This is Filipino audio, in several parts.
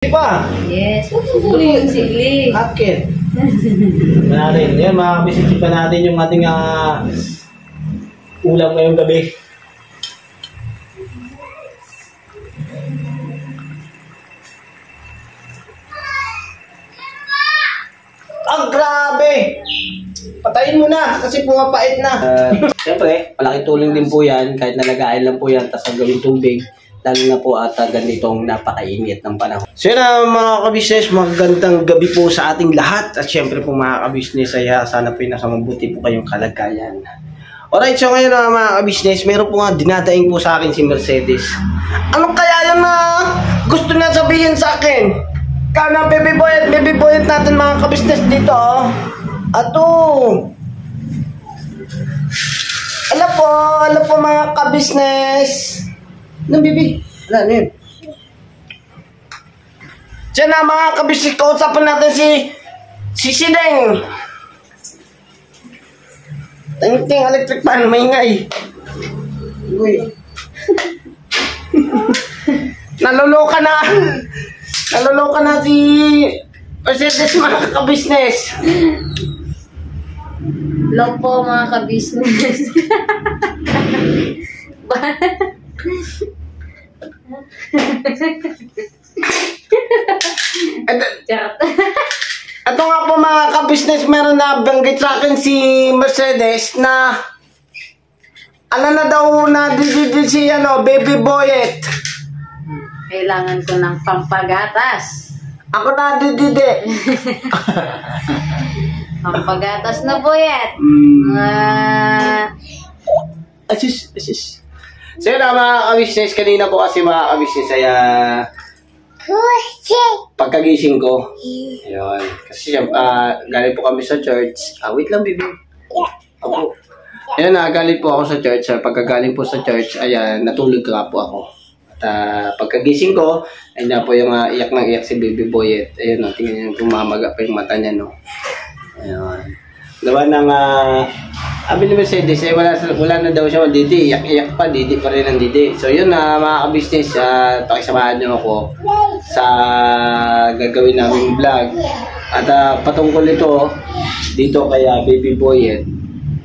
Pa? Yes. Ito yung sigli. Akit. Natin. Yan, makakabisip pa natin yung ating ulam ngayong gabi. Grabe! Patayin mo na kasi pumapait na. Siyempre, malaking tulong din po yan kahit nalagain lang po yan tapos ang gawing tubig. Lalo na po at ganitong napakainit ng panahon. So yun mga kabisnes, magandang gabi po sa ating lahat. At syempre po mga kabisnes, ay sana po yung nasa mabuti po kayong kalagayan. Alright, so ngayon mga kabisnes, meron po nga dinadaing po sa akin si Mercedes. Ano kaya yung gusto na sabihin sa akin? Kana baby boy natin mga kabisnes dito. Ato. Alam po mga kabisnes. Nang bibi. Wala na yun. Diyan na mga kabisnes, kausapan natin si Sideng. Ting electric fan, maingay. Uy. Naloloka na si Mercedes mga kabisnes. Hello po mga kabisnes. Ito nga po mga kabisnes, meron na banggit sa akin si Mercedes na ano na daw na si baby boyet. Kailangan ko ng pampagatas. Ako na dididi. Pampagatas na boyet. Asis. So yun mga kabisnes, kanina po kasi mga kabisnes ay pagkagising ko. Ayun. Kasi galing po kami sa church. Wait lang baby. Ako. Ayun galing po ako sa church. Pagkagaling po sa church, ayan, natulog ka po ako. At pagkagising ko, ay na po yung iyak ng iyak si baby boyet. Ayun, tingnan niyo, kumamaga pa yung mata niya, no. Ayun. Gawa ng sabi ni Mercedes, wala na daw siya didi, iyak pa, didi pa rin ang didi. So yun mga kabisnes, pakisamahan niyo ako sa gagawin namin vlog. At patungkol ito dito kay baby boyet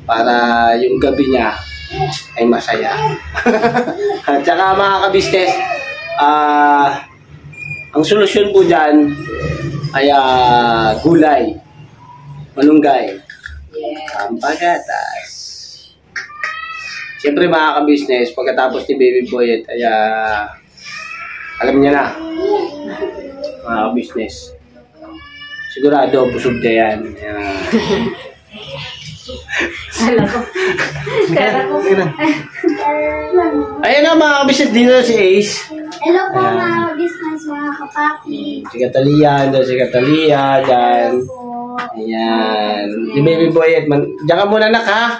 para yung gabi niya ay masaya. At saka mga kabisnes, ang solusyon po dyan ay gulay, malunggay. Pampagatas. Siyempre mga kabisnes, pagkatapos ni baby boyet ay alam niya na mga kabisnes, sigurado busog na yan. Ayan na mga kabisnes, dito si Ace. Hello po mga business, mga kapaki. Si Catalia, si Catalia dyan. Ayan. Si baby boyet, diyan ka muna nak ha.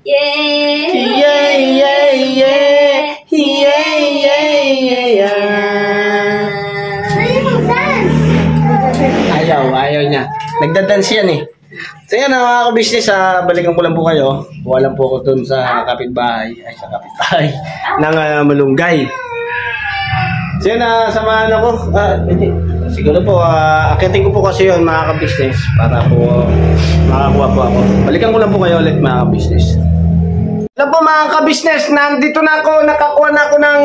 Yay! Ayaw niya. Nagda-dance yan eh. So yan mga kabisnes, balikan ko lang po kayo. Kuha lang po ako dun sa kapitbahay. Ng malunggay. So yan, samahan ako. Siguro po, akitin ko po kasi yun mga kabisnes para po makakuha po ako. Balikan ko lang po kayo ulit mga kabisnes. Alam po mga kabisnes, nandito na ako, nakakuha na ako ng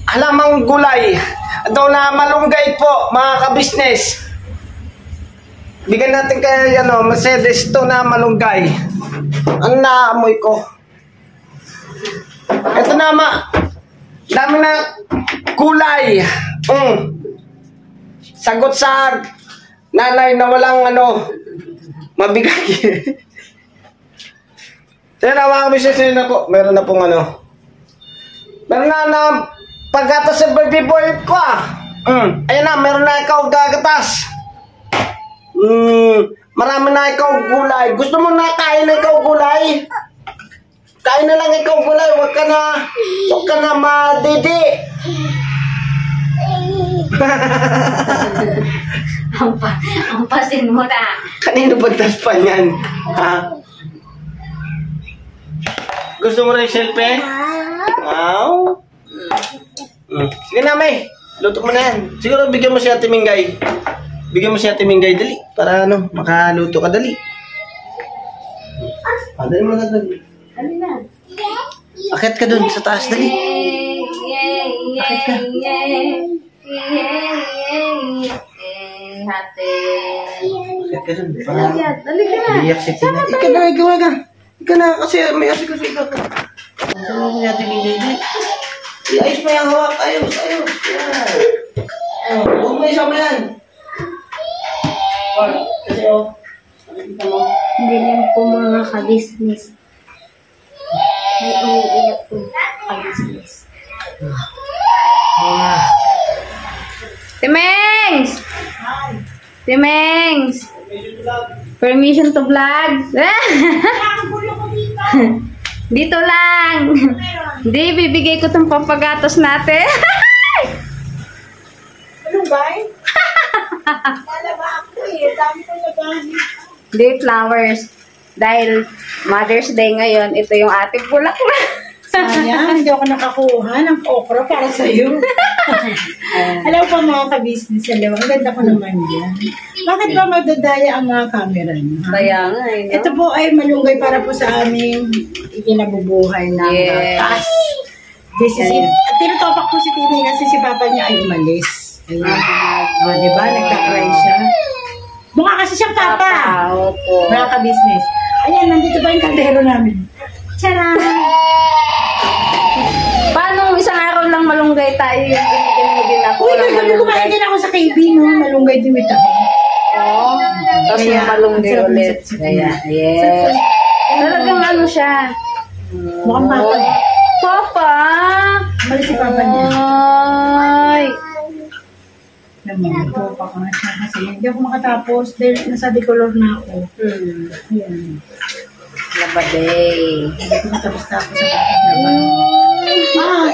halamang gulay. Ito na malunggay po mga kabisnes. Bigyan natin kay Mercedes ito na malunggay. Ang naamoy ko. Ito na dami na gulay. Sagot sa nanay na walang mabigay. Kaya na mga kabisnes na po. Meron na pong meron na paggatas sa baby boy ko Ayan na, meron na ikaw gagatas. Marami na ikaw gulay. Gusto mo na kain na ikaw gulay? Kain na lang ikaw gulay. Huwag ka na madidi. Ang pasin mo na. Kanino pagtaspan yan? Ha? Gusto mo rin selfie? Wow. Sige na, May. Luto mo na yan. Siguro bigyan mo si Ate Mingay. Bigyan mo si Ate Mingay, dali. Para ano, makaluto ka, dali. Dali mo na, dali. Ano na? Akit ka dun sa taas, dali. Akit ka. Hati. Akit ka dun. Dali ka na. Iiyak si Tina. Ika na, ikaw ka. Ika na, kasi may asi kasi ikaw. Sama mo si Ate Mingay, dali. Ayos mo yung hawak. Ayos. Yan. Huwag mo isama yan. Kasi nakikita mo. Hindi lang po mga ka-business. May umiiyak po ka-business. Timengs! Timengs! Permission to vlog? Dito lang. Hindi, bibigay ko tong pampagatos natin. Ano ba? Lalaba ako eh. Dami ko labahin. Hindi, flowers. Dahil Mother's Day ngayon, ito yung ating bulaklak. Sayang, hindi ako nakakuha ng okra para sa'yo. Alam ko mga ka-business, alam, ang ganda ko naman yan. Bakit ba magdadaya ang mga camera niyo? ha? Kaya nga, eh, no? Ito po ay malunggay para po sa aming ikinabubuhay ng Yes. taas. This is it. At tinutopak po si Tini kasi si Papa niya ay umalis. Ayan. Diba? Nagka-cry siya. Mukha kasi siyang Papa. Opo. Mga ka-business. Ayan, nandito ba yung kaldero namin? Tcharam! Paano isang araw lang malunggay tayo yung binigyan mo din ako Uy, ng kagabi kumain malunggay? din ako sa KB, no? Malunggay din with ako. Oo. Tapos Kaya, yung malunggay ang sarap ulit. ng Kaya, yes. Talagang ano siya. Mukhang Papa. Papa! Malis si Papa niya. Ay! Naman, ito pa ka nga siya kasi hindi ako makatapos dahil nasa decolor na ako. Ayan. Labaday. Hindi ko matapos-tapos sa bakit naman.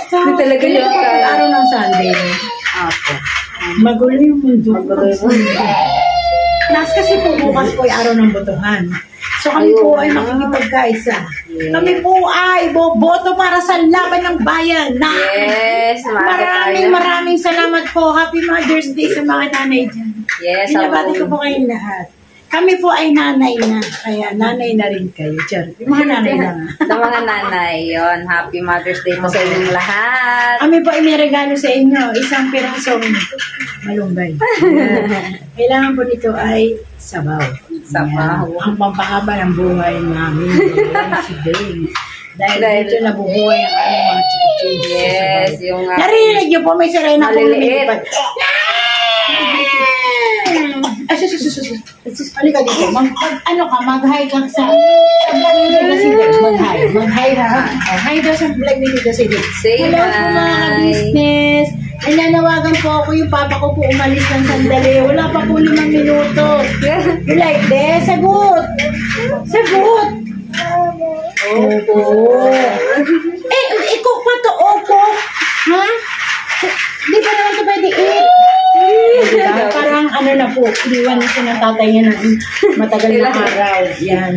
Hindi talaga Hindi yun. ko pa araw ng Sunday. Opo. Magulo yung mundo. Magulo yung mundo. Last kasi po bukas po ay araw ng botohan. So kami po ay makikipagkaisa. Yes. Kami po ay boboto para sa laban ng bayan na Yes, maraming salamat po. Happy Mother's Day sa mga nanay dyan. Yes, Binabati ko po kayong lahat. Kami po ay nanay na. Kaya nanay na rin kayo. Char. Yung mga nanay lang. Sa mga nanay, yon. Happy Mother's Day po sa inyong lahat. Kami po ay may regalo sa inyo. Isang pirasong malunggay. Kailangan po nito ay sabaw. Sabaw. Ang pampahaba ng buhay namin. Si Dane. Dahil dito nabubuhay ang aming mga chikitis. Yes, yung Narinig niyo po, may sirena po maliliit. lumilipad. Ay, sus. Halika dito. Ano ka, mag-hi ka sa vlog ni Tita Sidek. Mag-hi. Mag-hi ha. Hi daw sa vlog ni Tita Sidek. Say Hello po mga hi. business. Nananawagan po ako yung papa ko po umalis ng sandali. Wala pa po 5 minuto. You like this? Sagot. Sagot. Opo. Ikaw pa to, opo. Ha? Di ba naman ito pwede diba? Parang ano na po, iniwan na siya ng tatay niya ng matagal na araw. Yan.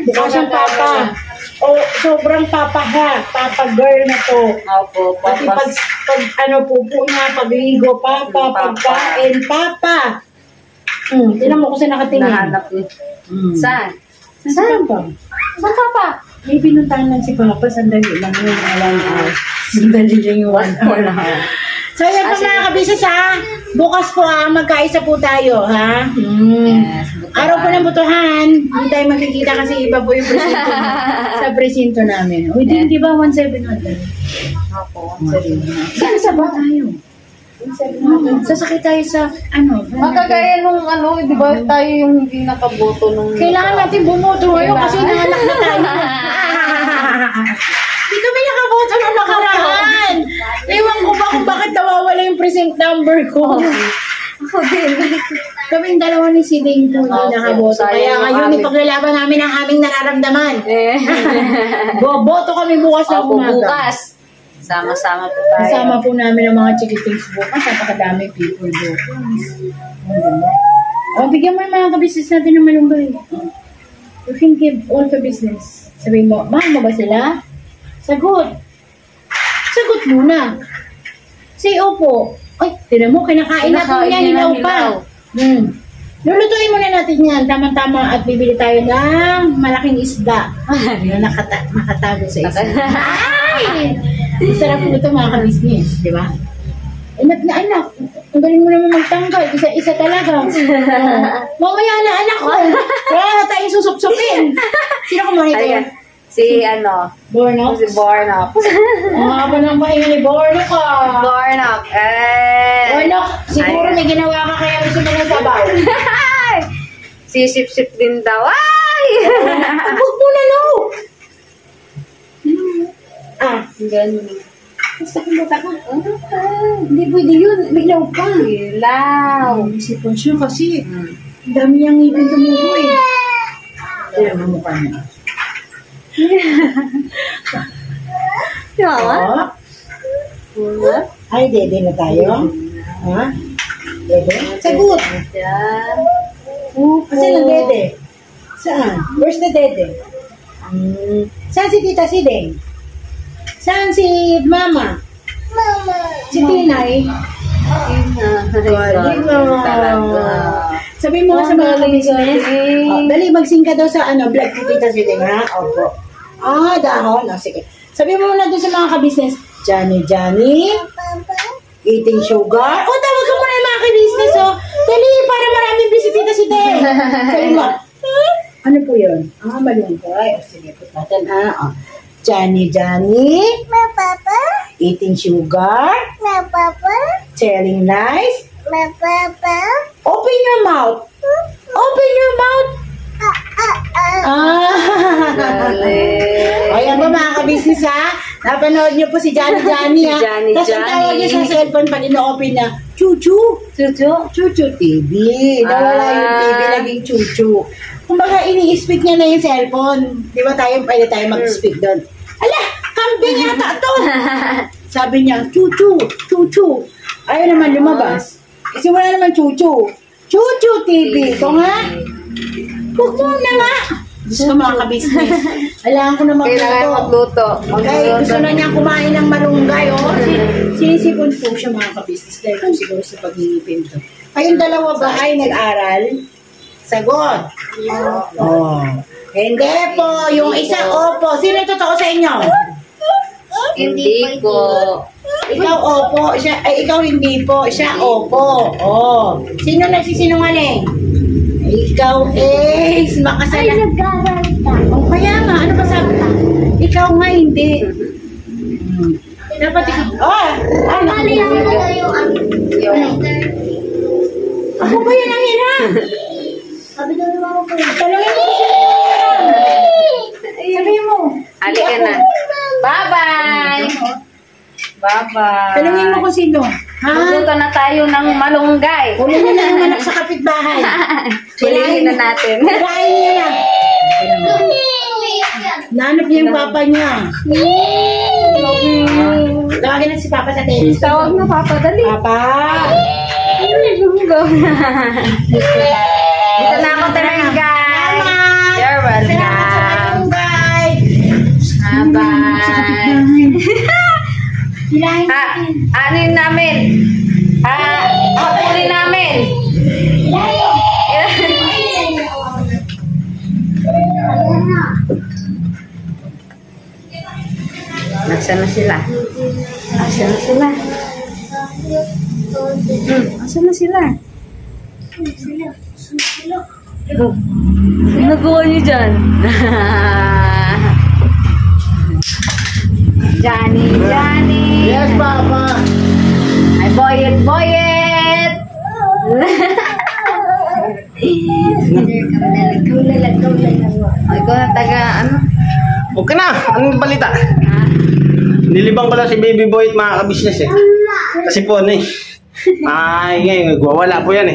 Bukas siyang papa. O, sobrang papa ha. Papa girl na to. Opo, Pati papa. pag ano po niya, pagligo, papa, pagkain, papa. Tinan mo kung saan nakatingin. Nahanap niyo. Saan? Saan pa? Saan papa? May pinuntahan lang si Papa, sandali lang yung 1 hour. Sandali lang yung 1 hour. So, yan po mga kabisnes ha. Bukas po ha, magkaisa po tayo ha. Yes, Araw po ng butuhan. Hindi tayo makikita kasi iba po yung presinto sa presinto namin. O, di ba 1,700? Opo. Saan sa ba tayo? 1,700. Sasakit tayo sa ano? Magkagaya nung ano, di ba tayo yung hindi nakaboto nung... Kailangan natin bumoto ngayon kasi nanganak na tayo. Hindi kami nakaboto nung nakaraan. Ewan ko ba kung bakit nawawala yung present number ko. Ako din. Kaming dalawa ni si Dane po hindi Okay. nakaboto. Sayang Kaya yung ngayon aming- ipaglalaban namin ang aming nararamdaman. Eh. Boboto kami bukas ng Opo, umaga. bukas. Sama-sama po tayo. Kasama po namin ang mga chikitings bukas. Napakadaming people bukas. Ang ganda. O, bigyan mo yung mga kabisnes natin ng malunggay. You can give all the business. Sabihin mo, mahal mo ba sila? Sagot. Sagot muna. Say opo. Ay, tinan mo, kinakain na po Kinakain niya, niya hilaw ng pa. hilaw. Lulutuin muna natin yan, tama-tama, at bibili tayo ng malaking isda. Yung nakatago sa isda. Ay! Masarap po ito mga ka-business, di ba? Anak na anak, ang galing mo naman magtanggal, isa-isa talaga. Mamaya na anak ko, wala na tayong susupsupin. Sino kumain ito? Ayan. Si Bornok? Si Bornok. Ang haba ng pahinga ni Bornok ah. Bornok. Bornok, siguro may ginawa ka kaya gusto mo ng sabaw. Si Sip-Sip din daw. Ay! Huwag mo na, no! Ganun. Basta kumata ka. Hindi pwede yun. May ilaw pa. Ilaw. Isipon siya kasi. Ang dami niyang ngipin tumubo eh. Kaya mo mukha niya. Si Mama? Oh. Ay, dede na tayo. Ha? Dede? Sagot. Yan. Kasi ng dede. Saan? Where's the dede? Saan si Tita Sideng? Saan si Mama? Si Tinay? Galing Talaga. Sabi mo sa mga business, dali magsing ka daw sa vlog ko Tita Sideng, ha? Opo. Dahon. Sige. Sabi mo na doon sa mga ka-business, Johnny, eating sugar. Tawag ka muna yung mga ka-business, Dali, para maraming busy Tita Sideng. Sabi mo, ano po yun? Malunggay. Sige, put natin, Johnny, eating sugar, telling lies, open your mouth. Ayan po mga ka-business ha. Napanood niyo po si Johnny ha. Si Johnny. Tapos ang tawag niya sa cellphone pag ino-open na, Chuchu TV. Nawala yung TV, naging Chuchu. Kumbaga ini-speak niya na yung cellphone. Di ba pwede tayo mag-speak doon? Ala, kambing yata to. Sabi niya, Chuchu. Ayaw naman lumabas. Kasi wala naman Chuchu TV. Ito nga. Huwag mo na nga. Diyos ko mga ka-business. Alam ko na Kailangan magluto. Okay, gusto na niya kumain ng malunggay, Sinisipon po siya mga ka-business dahil po siguro sa paghihipin to. Kayong dalawa ba ay nag-aral? Sagot. Hindi po. Yung isa, opo. Sino totoo sa inyo? Hindi po. Ikaw, opo. Ikaw, hindi po. Siya, opo. Sino nagsisinungaling? Ikaw, makasala. Ay, nag-aaral ka. Kaya nga, ano ba sabi ka? Ikaw nga, hindi. Dapat ikaw, Mali ako na yung ako ba yun ang hirap? Sabi daw yung mama ko. Talungin mo siya. Sabi mo. Halika na. Bye-bye. Bye-bye. Talungin mo kung sino. Magluto na tayo ng malunggay. Kunin mo na ang anak sa kapitbahay. Pilihin na natin. Kirain niya na. Nanap niya yung papa niya. Tawagin na si Papa sa tennis. Tawag na Papa, dali. Papa! Dito na ako talaga, guys. Salamat! You're welcome. Bye-bye. Ano yun namin? Hapulin namin. Nasaan na sila? Nasaan na sila? Nasaan na sila? Ginagawa niyo dyan? Johnny. Yes, Papa. Ay, boyet. Ay, ko na taga, ano? Okay na. Anong balita? Nilibang ko lang si Baby Boy at mga ka-business Kasi po ngayon, nagwawala po yan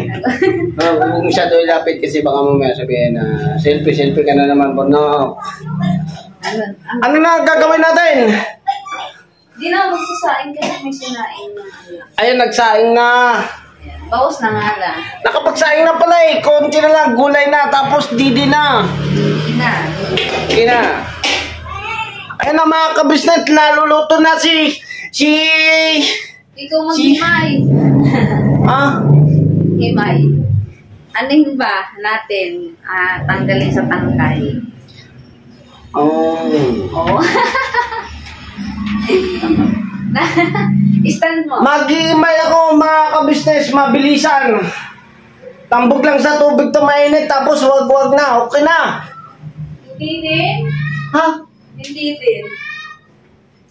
Huwag mo masyado ilapit kasi baka mamaya sabihin na selfie ka na naman po. No. Ano na gagawin natin? Di na magsasaing kasi may sinaing na. Ayun, nagsaing na. Bawas na nga lang. Nakapagsaing na pala konti na lang, gulay na, tapos didi na. Didi na. Ayun na mga kabisnet, naluluto na si Ikaw mag-himay. Ah? Himay. Anuhin ba natin? Tanggalin sa tangkay. Oh. Oo. Stand mo. Mag-iimay ako mga ka-business, mabilisan. Tambog lang sa tubig to mainit, tapos wag-wag na, okay na. Hindi din. Ha? Hindi din.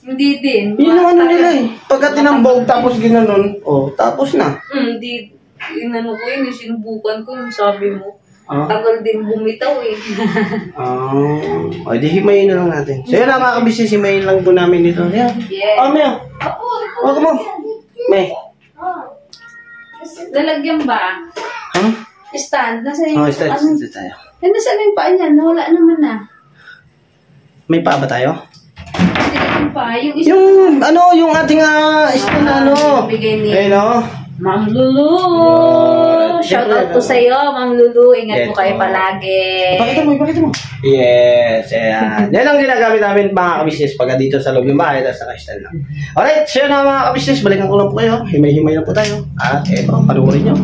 Hindi din. Yun ang ano nila eh. Pagka tinambog, tapos ginanon, oh, tapos na. Hindi. Inano ko yun, sinubukan ko yung sabi mo. Ah. Tagal din bumitaw eh. O, di himayin na lang natin. So yun na mga ka-business, himayin lang po namin dito. Yan. Yeah. Oh, Mel. Huwag mo. May. Lalagyan ba? Huh? Stand? Nasa yung... Oh, start tayo. Nasa yung paa niya? Nawala naman na. May pa ba tayo? Hindi yung paa. Yung isa. Yung, ano, yung ating, stand na, ano. Bigay ni... Ayun, no? Ma'am Lulu! Yun. Shout out po sa'yo, Ma'am Lulu. Ingat po kayo palagi. Ipakita mo. Yes, ayan. Yan ang ginagamit namin mga ka-business pagka dito sa loob ng bahay, tapos naka-stand lang. Alright, so yun na mga ka-business, balikan ko lang po kayo. Himay-himay lang po tayo. At eto, panuorin nyo.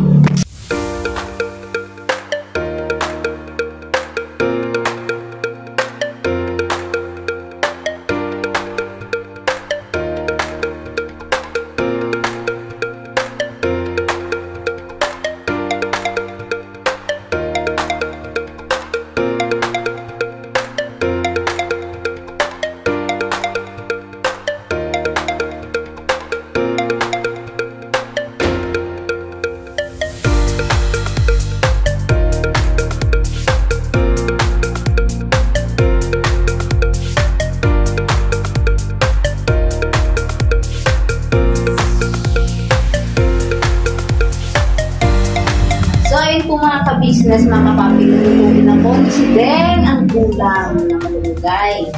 So, ayun po mga ka-business, mga kapapilulutuin na po. Si Deng ang kulang na malulugay.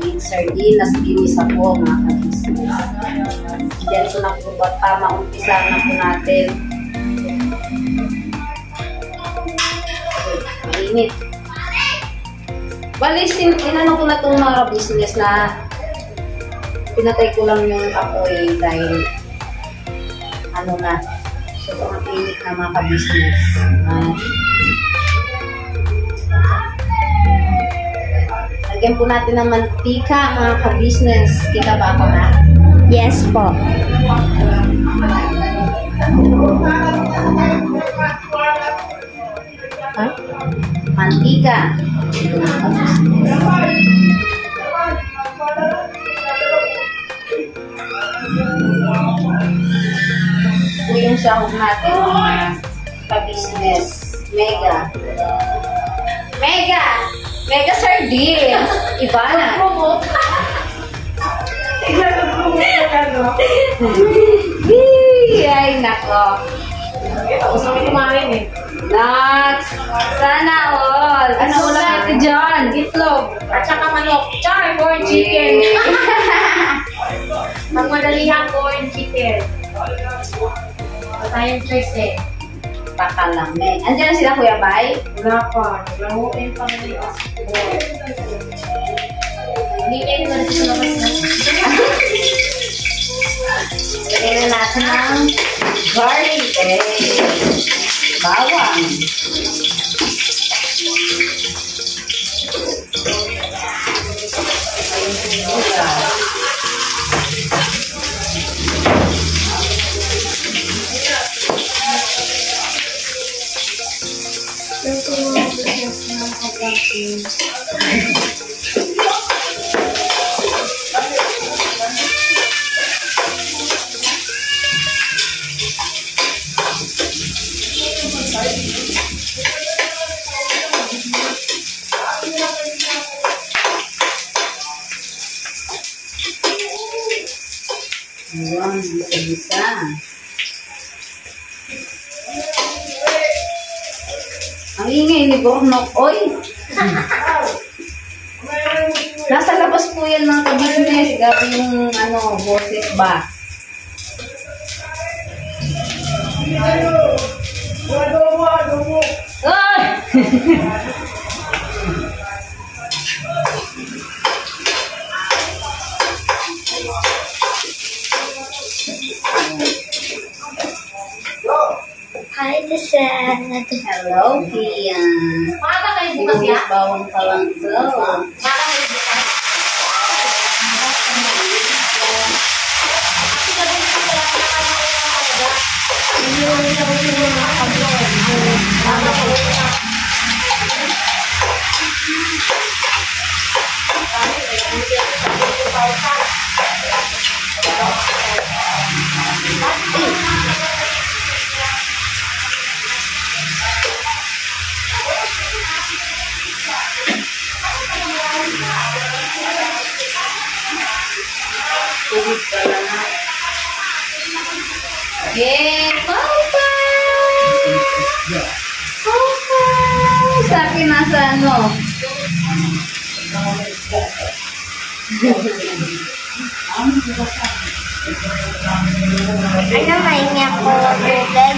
With sardinas, ginisa po mga ka-business. Diyan po na po ba? Umpisa na po natin. Mainit. Bali, inano ko na itong mga ka-business na pinatay ko lang yung apoy dahil ano na, sobrang init na mga ka-business. Lagyan po natin ng mantika, mga ka-business. Kita ba ako na? Yes po. Ha? Mantika. Ito mga ka-business. Ito yung sahog natin, mga ka-business. Mega. Mega! Mega sardines! Iba na. Ay, nako. Tapos kami kumain eh. Nuts! Sana all! Ano ulam natin dyan? Itlog. At saka manok. Char, corn chicken. Magmadalihan corn chicken. Wala tayong choice eh. Baka lang. Andiyan sila, Kuya Bay? Wala pa. Lahuin pa rin yung hindi kayo na rin sa labas na. Lagyan na natin ng garlic. Bawang. Ayan, bisa-bisa. Ang ingay ni Bornok. Oy! Nasa labas po yan mga ka-business. Gabi yung boses ba? Oy! Hi, Seth. Hello, Pia. Maaga kayo bukas ya? Bawang palang to. Maaga kayo bukas? Kasi gagawin ko kaya nakakalaga. Hindi ko rin ako yung mga kabisnes. Maaga ko bukas. Eh, Papa! Papa! Sa akin nasa ano? Ano may niya po, Ruben?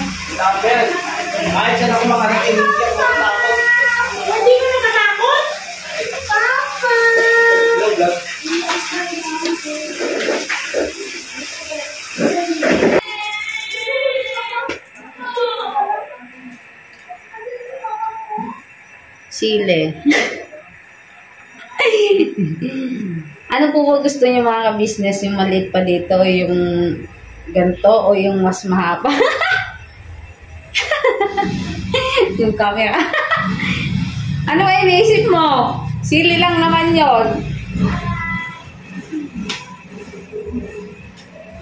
Ay, siya na kumakain. Hindi ka nakatakot? Papa! Sile. Ano po ba gusto niyo mga ka-business? Yung maliit pa dito, yung ganito, o yung mas mahaba? Yung camera. Ano ba iniisip mo? Sili lang naman yon.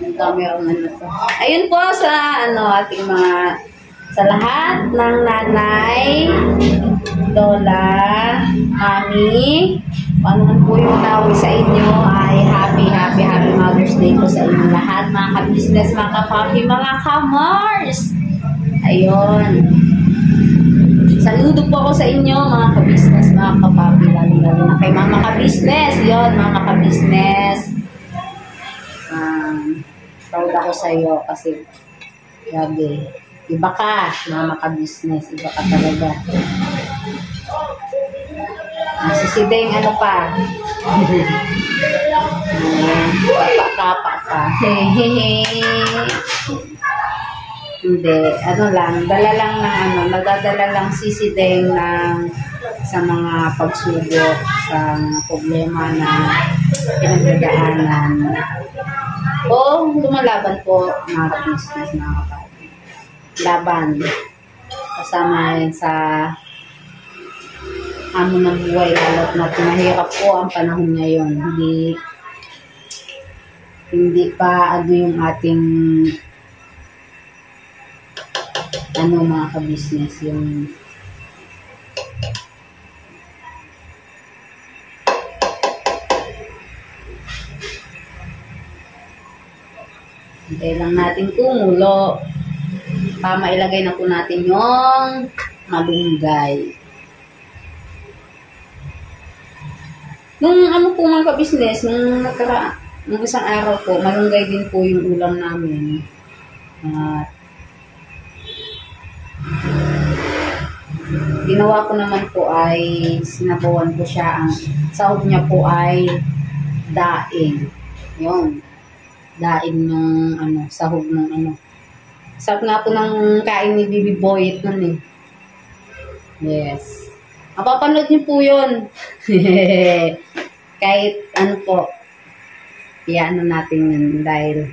Yung camera man na to. Ayun po sa ating mga sa lahat ng nanay, lola, mami, ano man po yung tawag sa inyo ay happy Mother's Day po sa inyo lahat, mga ka-business, mga ka-papi, mga ka-mars. Ayun. Saludo po ako sa inyo, mga ka-business, mga ka-papi, lalo na kay mga ka-business. Yun, mga ka-business. Proud ako sa iyo kasi grabe. Iba ka, mga ka-business. Iba ka talaga. Si Sideng, ano pa? Kapa pa. Hindi, dala lang ng nadadala lang si Sideng ng sa mga pagsubok, sa mga problema na pinagdadaanan. O, lumalaban po, mga business, mga kapatid. Laban. Kasama yun sa hamon ng buhay, lalo't na mahirap po ang panahon ngayon. Hindi pa yung ating mga ka-business, yung hintay lang natin kumulo. Mailagay na po natin yung malunggay. Nung po mga ka-business, nung isang araw po, malunggay din po yung ulam namin. At ginawa ko naman po ay sinabawan ko siya. Ang sahog niya po ay daing. Yun. Daing ng sahog ng sarap nga po ng kain ni Bibi Boyet nun eh. Yes. Mapapanood niyo po yun. Kahit po, natin yun dahil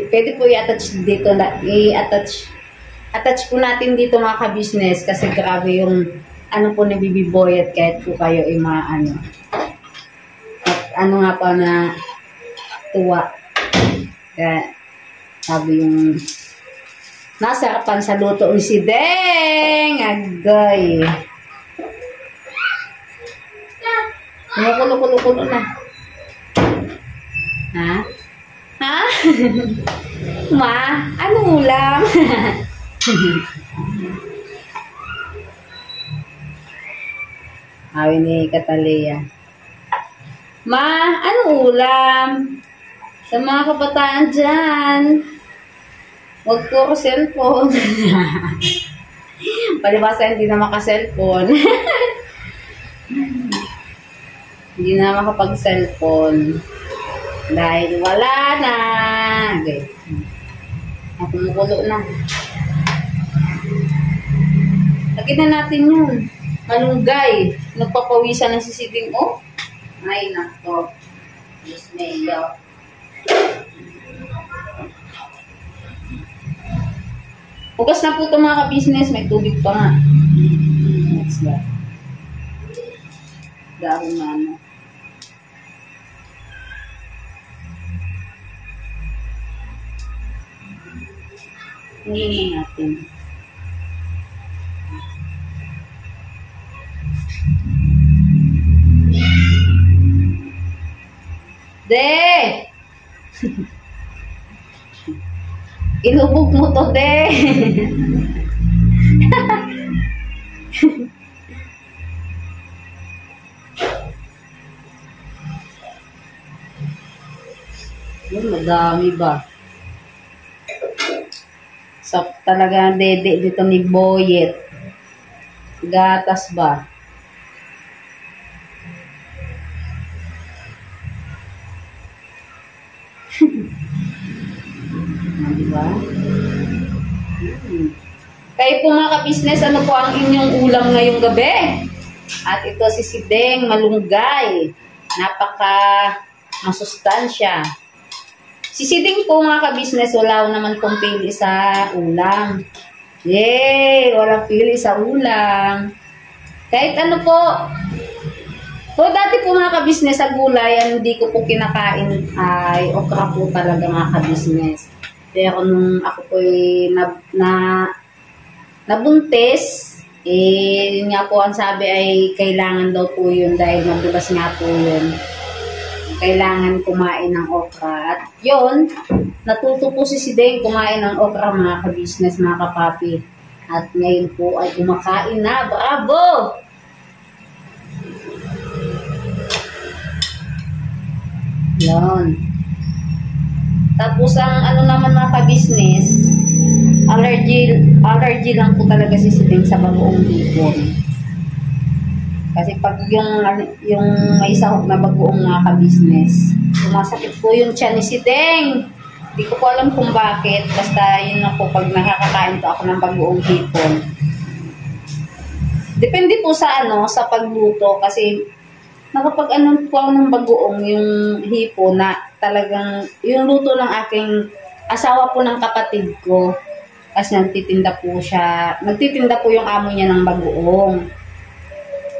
pwede po i-attach dito, attach po natin dito mga ka-business kasi grabe yung po ni Bibi Boyet kahit po kayo at nga pa na tuwa. Kaya sabi yung nasarapan sa luto ni si Deng. Agay. Kumukulo na. Ha? Ha? Ma? Anong ulam? Awi ni Catalea. Ma? Anong ulam? Sa mga kabataan dyan, huwag po ako cellphone. Palibasa hindi na maka-cellphone. Hindi na makapag-cellphone. Dahil wala na. Okay. Kumukulo na. Lagyan na natin yun. Malunggay. Nagpapawisan ng sisiding. Oh. Ay, nako. Diyos mayo. Hugas na po ito mga ka-business. May tubig pa nga. Next that. Dahon na ano. Hingin natin. De! Ilubog mo to, de! Madami ba? Sa talaga dede dito ni Boyet. Gatas ba? Diba? Kayo po mga ka-business, ano po ang inyong ulam ngayong gabi? At ito si Sideng malunggay. Napaka masustansya. Si Sideng po mga ka-business, wala naman pong pili sa ulam. Yay! Walang pili sa ulam. Kahit ano po. So, dati po mga ka-business, sa gulay, ang hindi ko po kinakain ay okra po talaga mga ka-business. Pero nung ako po nabuntis, yun nga po ang sabi ay kailangan daw po yun dahil madulas nga po yun. Kailangan kumain ng okra. At yun, natuto po si Sideng kumain ng okra mga ka-business, mga kapapi. At ngayon po ay kumakain na. Bravo! Yun. Tapos ang ano naman mga ka-business, allergy lang po talaga si Sideng sa bagoong hipon. Kasi pag yung may sahog na bagoong mga ka-business, sumasakit po yung tiyan ni Sideng. Hindi ko po alam kung bakit. Basta yun na po pag nakakakain po ako ng bagoong hipon. Depende po sa sa pagluto kasi nakapag po ako ng bagoong yung hipon na talagang yung luto ng aking asawa po ng kapatid ko. Kasi nagtitinda po yung amo niya ng bagoong.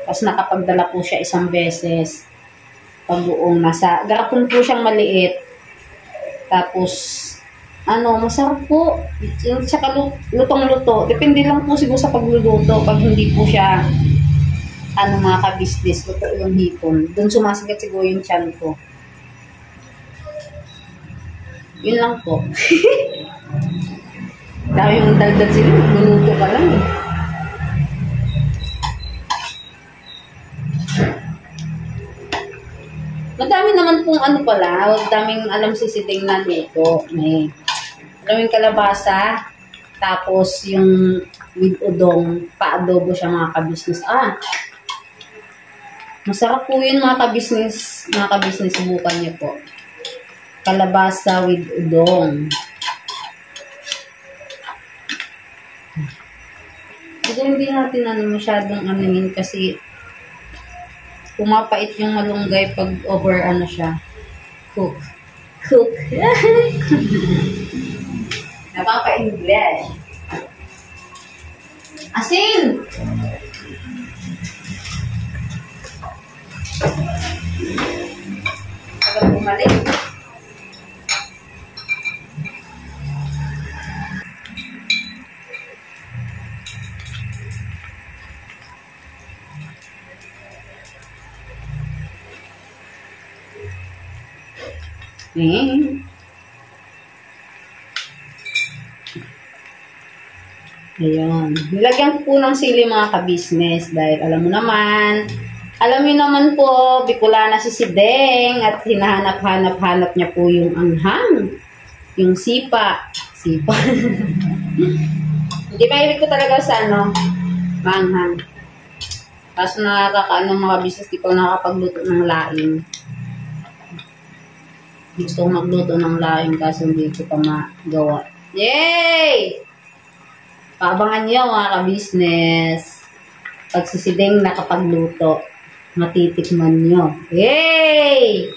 Tapos nakapagdala po siya isang beses. Bagoong garapon po siyang maliit. Tapos, masarap po. Tsaka lutong-luto. Depende lang po siguro sa pagluluto. Pag hindi po siya, mga ka-business, luto yung hipon. Doon sumasagat siguro yung tiyan ko. Yun lang po. Dami yung daldal sila. Luluto ka lang eh. Madami naman pong daming alam si Sideng na nito. May maraming kalabasa, tapos yung with udong, pa-adobo siya mga ka-business. Masarap po yun mga ka-business, subukan niyo po. Kalabasa with udong. Siguro hindi natin masyadong anuhin kasi pumapait yung malunggay pag over siya. Cook. Napapa-English. Asin! Agad bumalik. Ayan. Nilagyan ko po ng sili mga ka-business dahil alam niyo naman po, Bicolana si Sideng at hinahanap-hanap niya po yung anghang. Yung sipa. Hindi pa ibig ko talaga sa maanghang. Kaso mga business, di pa nakakapagluto ng laing. Gusto ko magluto ng laing kaso hindi ko pa magawa. Yay! Paabangan niyo mga ka-business. Pag si Deng nakapagluto, matitikman niyo. Yay!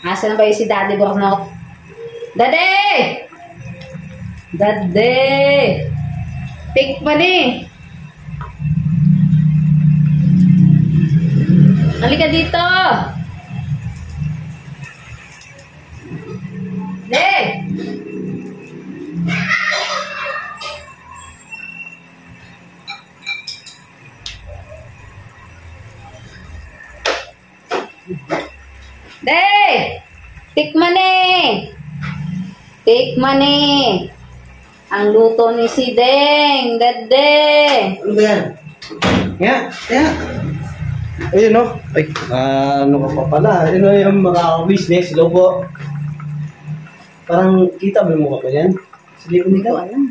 Asa na ba yung si Daddy Bornok? Daddy! Daddy! Tikman eh! Halika dito! Daddy! Day! Tikman eh! Tikman eh! Ang luto ni si Deng! Dade! Ano ba yan? Kaya. Ayun no? Ay, ano ka pa pala? Ayun o yung mga business, logo. Parang kita ba yung mukha ko yan? Sige ko Hindi nito. ko alam.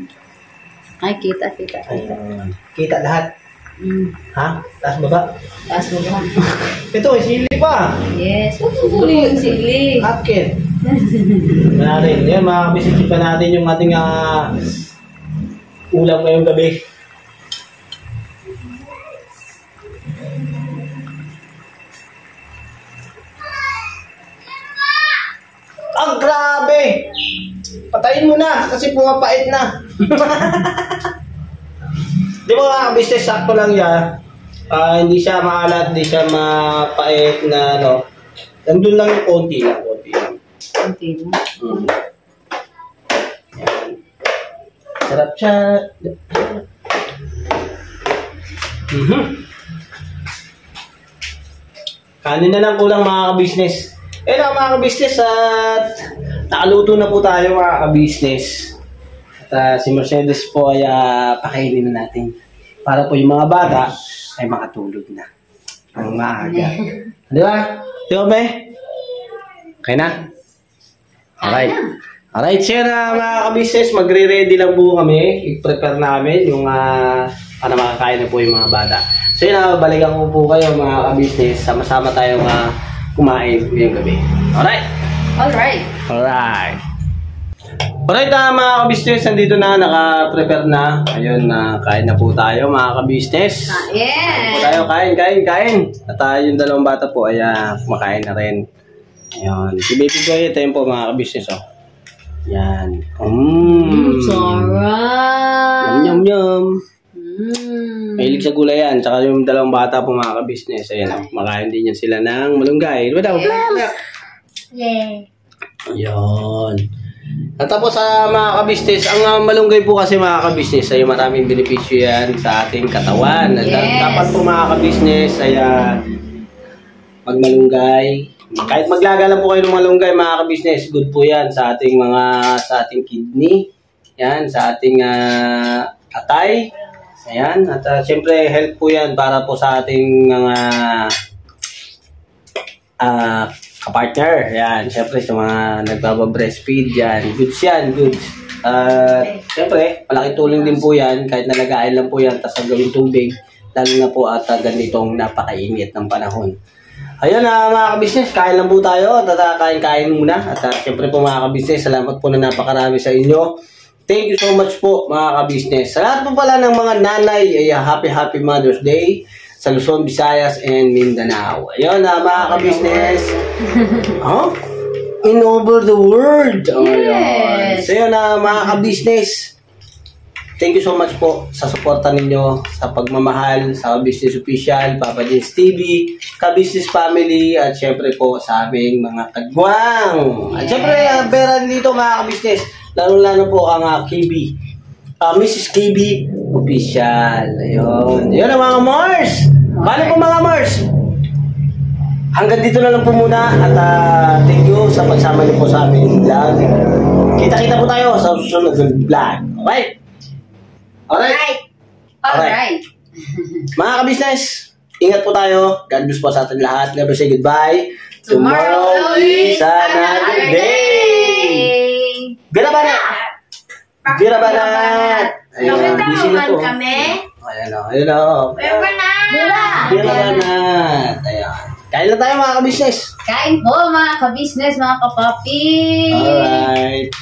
Ay, kita. Ayun. Kita lahat. Ha? Taas baba? Taas mo ba? Ito, may sili pa. Yes. Huwag mo huli yung sili. Akin. Natin. Yan, makakabisip pa natin yung ating ulam ngayong gabi. Grabe! Patayin mo na kasi pumapait na. Di ba mga business, sakto lang yan. Hindi siya maalat, hindi siya mapait na ano. Nandun lang yung konti lang. Kunti na. Yan. Sarap siya. Kanin na lang kulang mga ka-business. Na mga ka-business at nakaluto na po tayo mga ka-business. At si Mercedes po ay pakainin na natin. Para po yung mga bata ay makatulog na. Ang maaga. Di ba? Di ba, be? Okay na? Alright. Alright, so mga ka-business, magre-ready lang po kami. I-prepare namin yung para makakain na po yung mga bata. So yun, balikan ko po kayo mga ka-business. Sama-sama tayong kumain ngayong gabi. Alright? Alright. Alright. Alright mga ka-business, nandito na, naka-prepare na. Ayun, kain na po tayo mga ka-business. Yes. Tayo, kain. At yung dalawang bata po ay kumakain na rin. Ayun. Si Baby Boy, ito yun po mga ka-business. Oh. Yan. Sarap. Yum. Mahilig sa gulay yan. Tsaka yung dalawang bata po mga ka-business. Ayan, makain din yan sila ng malunggay. Diba daw? Yeah. Ayun. At tapos sa mga ka-business, ang malunggay po kasi mga ka-business ay maraming benepisyo yan sa ating katawan. At dapat po mga ka-business ay magmalunggay. Kahit maglaga lang po kayo ng malunggay mga ka-business, good po yan sa ating kidney. Yan, sa ating atay. Ayan, at siyempre health po yan para po sa ating mga kapartner. Yan, siyempre sa mga nagbaba-breastfeed yan. Goods yan, goods. Siyempre, malaking tulong din po yan kahit nalagain lang po yan tapos ang gawing tubig. Lalo na po at ganitong napakainit ng panahon. Ayun mga ka-business, kain lang po tayo at kain muna. At siyempre po mga ka-business, salamat po na napakarami sa inyo. Thank you so much po mga ka-business. Sa lahat po pala ng mga nanay, ay happy Mother's Day sa Luzon, Visayas, and Mindanao. Ayun mga ka-business. In over the world. Yes. So yun mga ka-business. Thank you so much po sa suporta ninyo, sa pagmamahal, sa Business Official, Papa Jens TV, ka-business family, at syempre po sa aming mga kagwang. At syempre, pera dito mga ka-business, lalo po ang KB, Mrs. KB Official. Ayun. Ayun ang mga Mars. Paano po mga Mars? Hanggang dito na lang po muna at thank you sa pagsama niyo po sa aming vlog. Kita-kita po tayo sa susunod ng vlog. Okay? Alright. Mga ka-business, ingat po tayo. God bless po sa atin lahat. Never say goodbye. Tomorrow is another day. Birabanat. Ayun, busy na po. Ayun o. Birabanat. Ayun. Kain lang tayo mga ka-business. Kain po mga ka-business, mga kapapi. Alright.